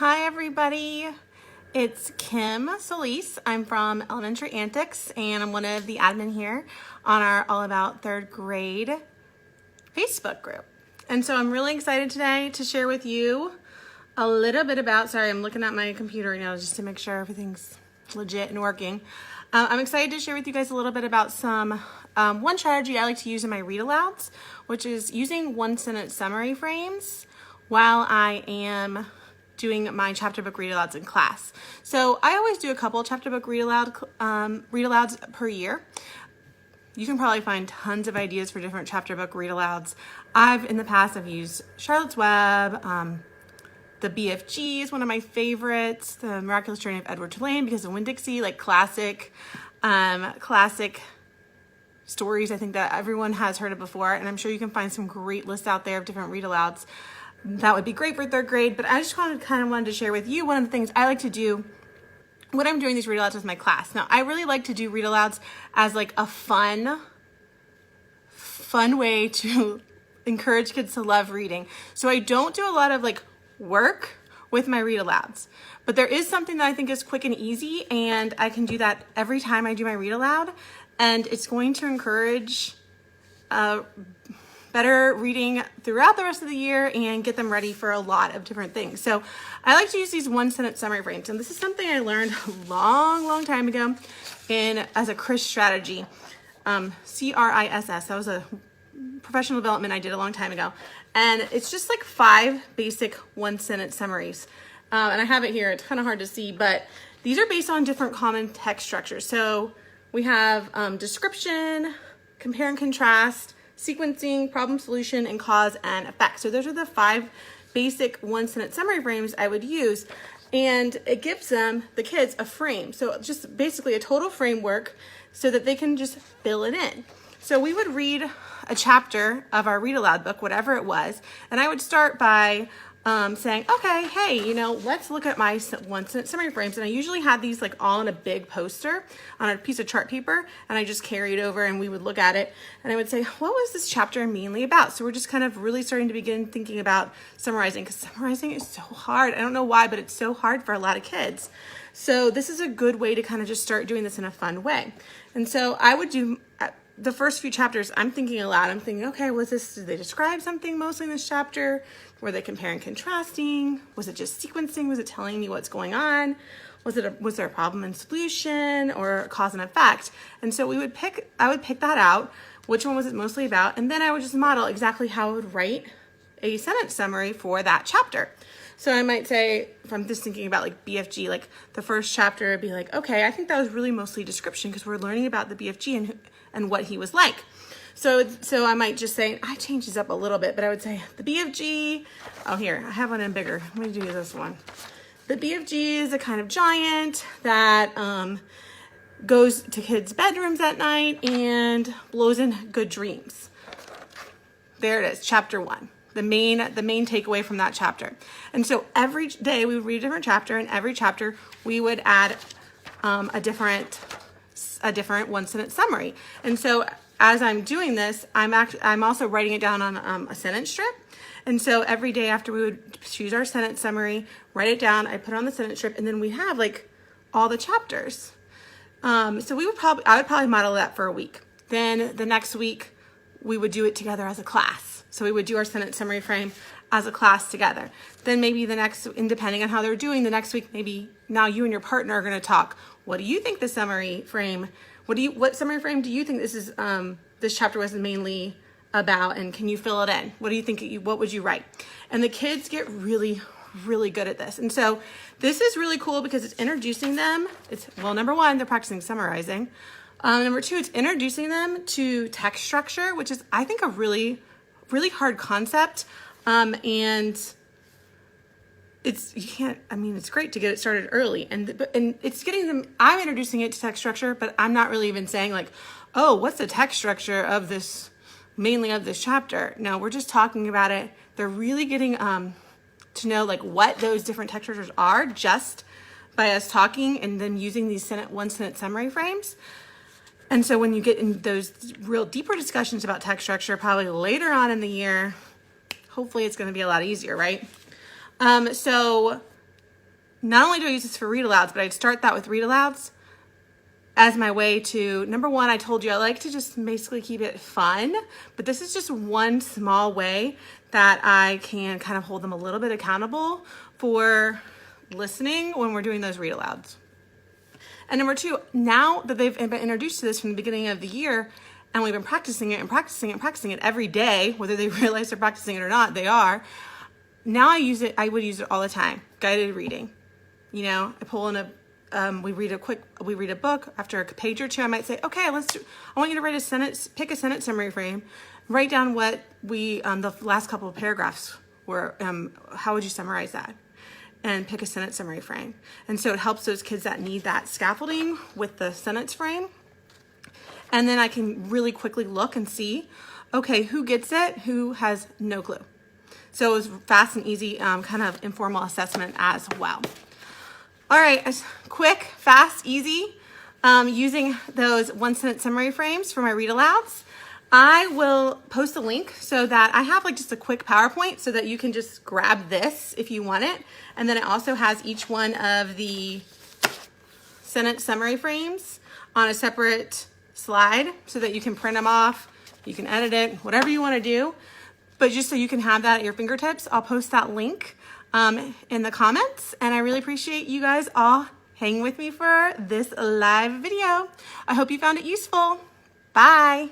Hi everybody, it's Kim Solis. I'm from Elementary Antics and I'm one of the admin here on our All About Third Grade Facebook group. And so I'm really excited today to share with you a little bit about, sorry, I'm looking at my computer right now just to make sure everything's legit and working. I'm excited to share with you guys a little bit about one strategy I like to use in my read alouds, which is using one-sentence summary frames while I am doing my chapter book read alouds in class. So I always do a couple chapter book read alouds per year. You can probably find tons of ideas for different chapter book read alouds. In the past I've used Charlotte's Web, the BFG is one of my favorites, the Miraculous Journey of Edward Tulane because of Winn-Dixie, like classic stories I think that everyone has heard of before, and I'm sure you can find some great lists out there of different read alouds. That would be great for third grade, but I just wanted to share with you one of the things I like to do when I'm doing these read alouds with my class. Now, I really like to do read alouds as like a fun way to encourage kids to love reading. So I don't do a lot of like work with my read alouds, but there is something that I think is quick and easy, and I can do that every time I do my read aloud, and it's going to encourage better reading throughout the rest of the year and get them ready for a lot of different things. So I like to use these one-sentence summary frames, and this is something I learned a long time ago as a CRISS strategy, CRISS. That was a professional development I did a long time ago, and it's just like 5 basic one-sentence summaries. And I have it here. It's kind of hard to see, but these are based on different common text structures. So we have description, compare and contrast, sequencing, problem solution, and cause and effect. So those are the 5 basic one-sentence summary frames I would use, and it gives the kids a frame. So just basically a total framework so that they can just fill it in. So we would read a chapter of our read aloud book, whatever it was, and I would start by saying, okay, hey, let's look at my one-sentence summary frames. And I usually had these like all in a big poster on a piece of chart paper, and I just carried over and we would look at it, and I would say, what was this chapter mainly about? So we're just kind of really starting to begin thinking about summarizing, because summarizing is so hard. I don't know why, but it's so hard for a lot of kids. So this is a good way to kind of just start doing this in a fun way. And so I would do the first few chapters, I'm thinking aloud. I'm thinking, okay, did they describe something mostly in this chapter? Were they comparing and contrasting? Was it just sequencing? Was it telling me what's going on? Was there a problem and solution, or cause and effect? And so I would pick that out. Which one was it mostly about? And then I would just model exactly how I would write a sentence summary for that chapter. So I might say, if I'm just thinking about like BFG, like the first chapter would be like, okay, I think that was really mostly description because we're learning about the BFG and what he was like. So I might just say, I changed this up a little bit, but I would say the BFG, oh here, I have one in bigger. Let me do this one. The BFG is a kind of giant that goes to kids' bedrooms at night and blows in good dreams. There it is, chapter 1. The main takeaway from that chapter. And so every day we would read a different chapter, and every chapter we would add a different one-sentence summary. And so as I'm doing this, I'm also writing it down on a sentence strip. And so every day after we would choose our sentence summary, write it down, I put it on the sentence strip, and then we have like all the chapters. So I would probably model that for a week. Then the next week we would do it together as a class. So we would do our sentence summary frame as a class together. Then maybe and depending on how they're doing, the next week, maybe now you and your partner are going to talk. What do you think the summary frame, what summary frame do you think this chapter was mainly about, and can you fill it in? What do you think, what would you write? And the kids get really, really good at this. And so this is really cool because it's introducing them. Number 1, they're practicing summarizing. Number 2, it's introducing them to text structure, which is, I think, a really hard concept. And it's great to get it started early, and it's getting them, I'm introducing it to text structure, but I'm not really even saying like, oh, what's the text structure of this, mainly of this chapter? No, we're just talking about it. They're really getting to know like what those different text structures are just by us talking and then using these one-sentence summary frames. And so when you get in those real deeper discussions about text structure, probably later on in the year, hopefully it's going to be a lot easier, right? So not only do I use this for read alouds, but I'd start that with read alouds as my way to, number one, I told you I like to just basically keep it fun, but this is just one small way that I can kind of hold them a little bit accountable for listening when we're doing those read alouds. And number two, now that they've been introduced to this from the beginning of the year, and we've been practicing it and practicing it and practicing it every day, whether they realize they're practicing it or not, they are. Now I use it, I would use it all the time. Guided reading. You know, I pull in we read a book. After a page or two, I might say, okay, I want you to write a sentence, pick a sentence summary frame, write down what the last couple of paragraphs were, how would you summarize that? And pick a sentence summary frame. And so it helps those kids that need that scaffolding with the sentence frame. And then I can really quickly look and see, okay, who gets it, who has no clue. So it was fast and easy, kind of informal assessment as well. All right, quick, fast, easy, using those one sentence summary frames for my read alouds. I will post a link so that I have like just a quick PowerPoint so that you can just grab this if you want it. And then it also has each one of the sentence summary frames on a separate slide so that you can print them off, you can edit it, whatever you want to do. But just so you can have that at your fingertips, I'll post that link in the comments. And I really appreciate you guys all hanging with me for this live video. I hope you found it useful. Bye.